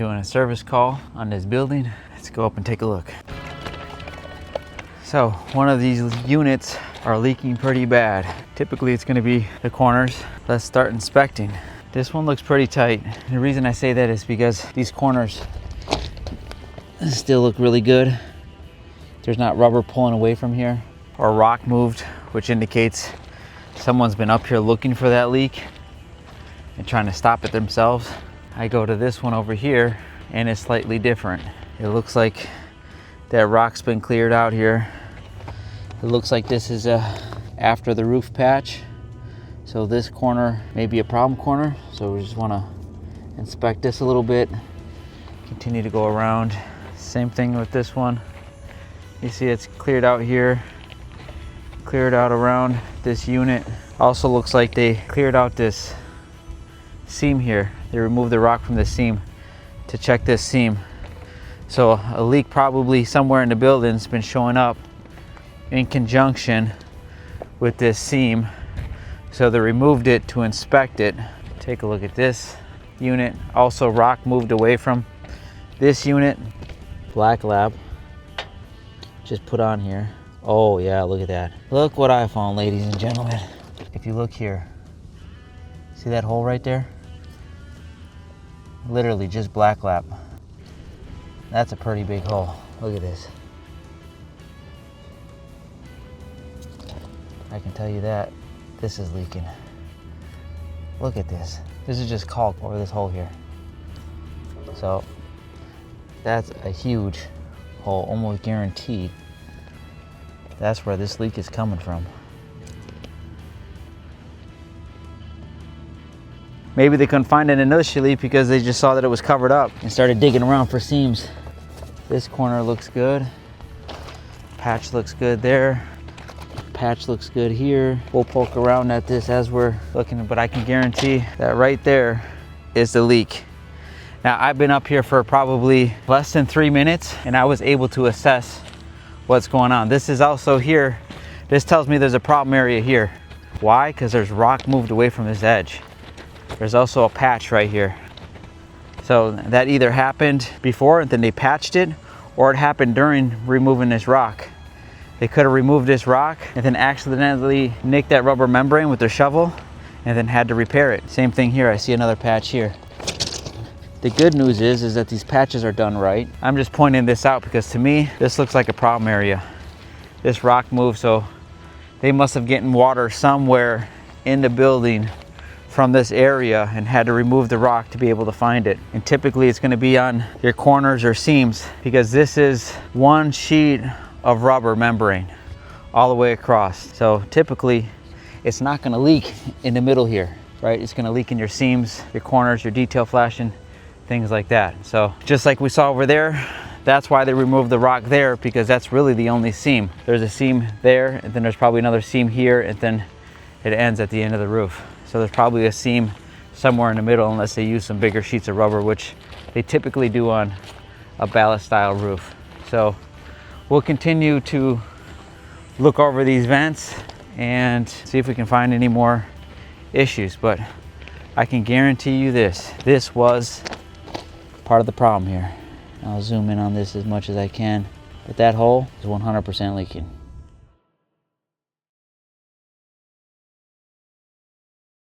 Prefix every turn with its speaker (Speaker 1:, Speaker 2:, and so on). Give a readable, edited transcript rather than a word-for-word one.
Speaker 1: Doing a service call on this building. Let's go up and take a look. So one of these units are leaking pretty bad. Typically it's going to be the corners. Let's start inspecting. This one looks pretty tight. And the reason I say that is because these corners still look really good. There's not rubber pulling away from here or rock moved, which indicates someone's been up here looking for that leak and trying to stop it themselves. I go to this one over here and it's slightly different. It looks like that rock's been cleared out here. It looks like this is after the roof patch. So this corner may be a problem corner. So we just want to inspect this a little bit. Continue to go around. Same thing with this one. You see it's cleared out here. Cleared out around this unit. Also looks like they cleared out this seam here. They removed the rock from the seam to check this seam. So a leak probably somewhere in the building's been showing up in conjunction with this seam. So they removed it to inspect it. Take a look at this unit. Also rock moved away from this unit. Black lab. Just put on here. Oh yeah, look at that. Look what I found, ladies and gentlemen. If you look here, see that hole right there? Literally just black lap. That's a pretty big hole. Look at this. I can tell you that this is leaking. Look at this. This is just caulk over this hole here. So that's a huge hole, almost guaranteed. That's where this leak is coming from. Maybe they couldn't find it initially because they just saw that it was covered up and started digging around for seams. This corner looks good. Patch looks good there. Patch looks good here. We'll poke around at this as we're looking, but I can guarantee that right there is the leak. Now I've been up here for probably less than 3 minutes and I was able to assess what's going on. This is also here. This tells me there's a problem area here. Why? Because there's rock moved away from this edge. There's also a patch right here. So that either happened before and then they patched it, or it happened during removing this rock. They could have removed this rock and then accidentally nicked that rubber membrane with their shovel and then had to repair it. Same thing here. I see another patch here. The good news is that these patches are done right. I'm just pointing this out because to me, this looks like a problem area. This rock moved, so they must have gotten water somewhere in the building from this area and had to remove the rock to be able to find it. And typically it's going to be on your corners or seams because this is one sheet of rubber membrane all the way across. So typically it's not going to leak in the middle here, right? It's going to leak in your seams, your corners, your detail flashing, things like that. So just like we saw over there, that's why they removed the rock there, because that's really the only seam. There's a seam there, and then there's probably another seam here, and then it ends at the end of the roof. So there's probably a seam somewhere in the middle unless they use some bigger sheets of rubber, which they typically do on a ballast style roof. So we'll continue to look over these vents and see if we can find any more issues, but I can guarantee you this was part of the problem here. I'll zoom in on this as much as I can, but that hole is 100% leaking.